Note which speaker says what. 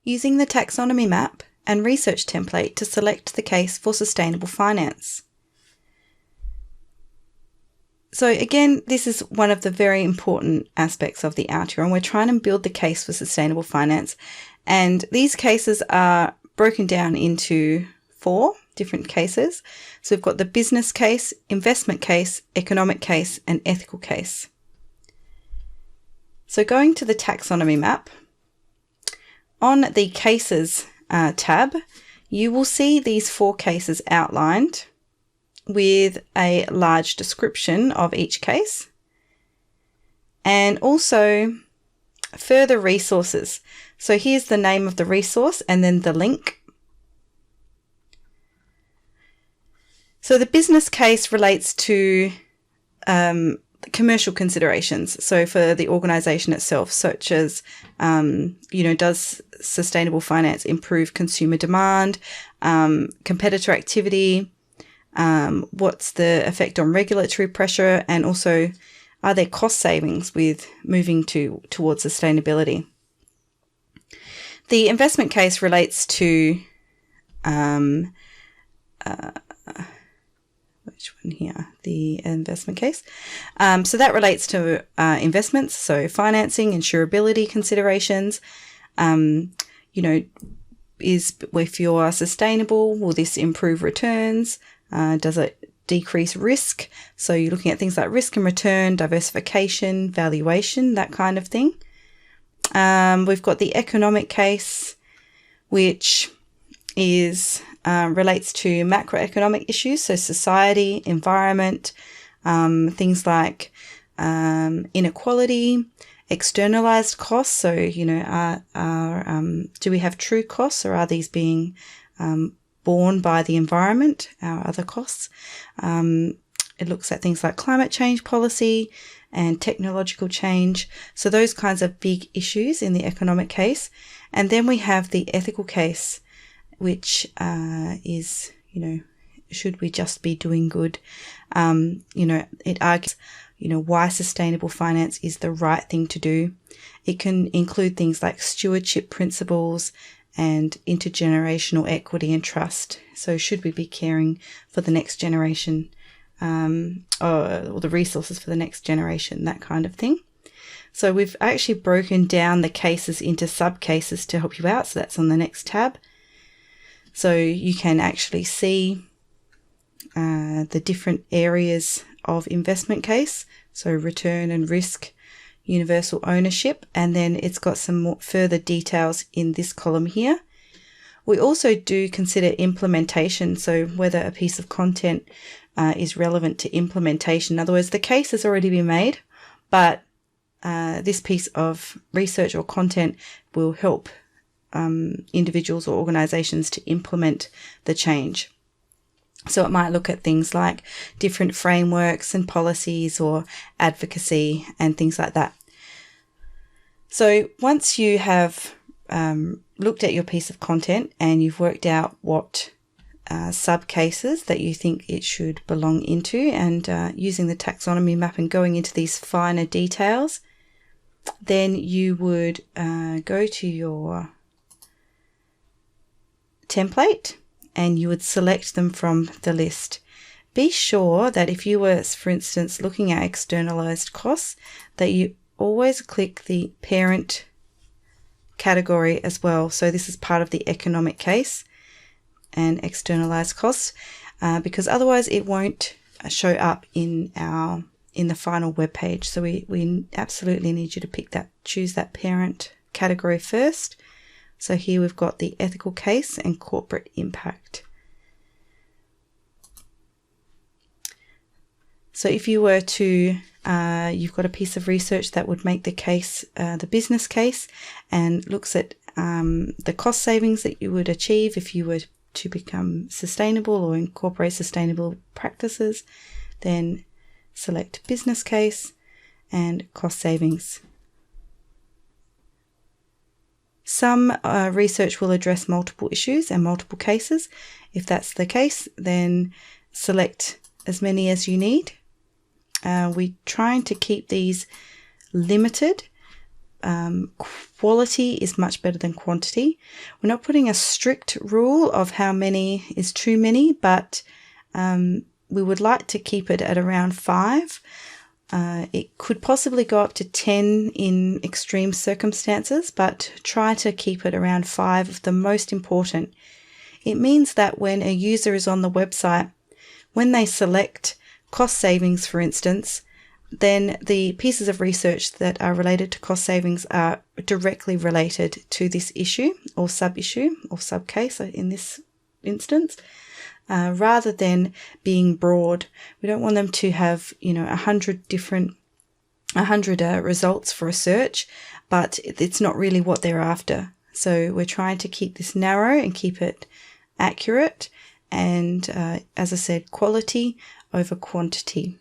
Speaker 1: using the taxonomy map and research template to select the case for sustainable finance. So again, this is one of the very important aspects of the Altiorem. We're trying to build the case for sustainable finance, and these cases are broken down into 4 different cases. So we've got the business case, investment case, economic case, and ethical case. So going to the taxonomy map, on the cases tab, you will see these 4 cases outlined with a large description of each case, and also further resources. So here's the name of the resource and then the link. So the business case relates to commercial considerations. So for the organisation itself, such as, does sustainable finance improve consumer demand, competitor activity, what's the effect on regulatory pressure, and also are there cost savings with moving towards sustainability. The investment case relates to which one here? The investment case. So that relates to investments, so financing, insurability considerations. If you're sustainable, will this improve returns? Does it decrease risk? So you're looking at things like risk and return, diversification, valuation, that kind of thing. We've got the economic case, which is relates to macroeconomic issues, so society, environment, things like inequality, externalized costs. So, do we have true costs, or are these being borne by the environment, our other costs? It looks at things like climate change policy and technological change. So those kinds of big issues in the economic case. And then we have the ethical case, which is, should we just be doing good? It argues, why sustainable finance is the right thing to do. It can include things like stewardship principles and intergenerational equity and trust. So should we be caring for the next generation, or the resources for the next generation, that kind of thing. So we've actually broken down the cases into sub-cases to help you out. So that's on the next tab. So you can actually see the different areas of investment case. So return and risk, universal ownership, and then it's got some more further details in this column here. We also do consider implementation, so whether a piece of content is relevant to implementation. In other words, the case has already been made, but this piece of research or content will help individuals or organisations to implement the change. So it might look at things like different frameworks and policies or advocacy and things like that. So once you have looked at your piece of content and you've worked out what sub-cases that you think it should belong into, and using the taxonomy map and going into these finer details, then you would go to your template and you would select them from the list. Be sure that if you were, for instance, looking at externalized costs, that you always click the parent category as well. So this is part of the economic case and externalized costs, because otherwise it won't show up in the final web page. So we absolutely need you to choose that parent category first. So here we've got the ethical case and corporate impact. So if you were to, you've got a piece of research that would make the case, the business case, and looks at the cost savings that you would achieve if you were to become sustainable or incorporate sustainable practices, then select business case and cost savings. Some research will address multiple issues and multiple cases. If that's the case, then select as many as you need. We're trying to keep these limited quality is much better than quantity. We're not putting a strict rule of how many is too many, but we would like to keep it at around 5. It could possibly go up to 10 in extreme circumstances, but try to keep it around 5 of the most important. It means that when a user is on the website, when they select cost savings, for instance, then the pieces of research that are related to cost savings are directly related to this issue or sub-issue or sub-case in this instance, rather than being broad. We don't want them to have, 100 results for a search, but it's not really what they're after. So we're trying to keep this narrow and keep it accurate and, as I said, quality over quantity.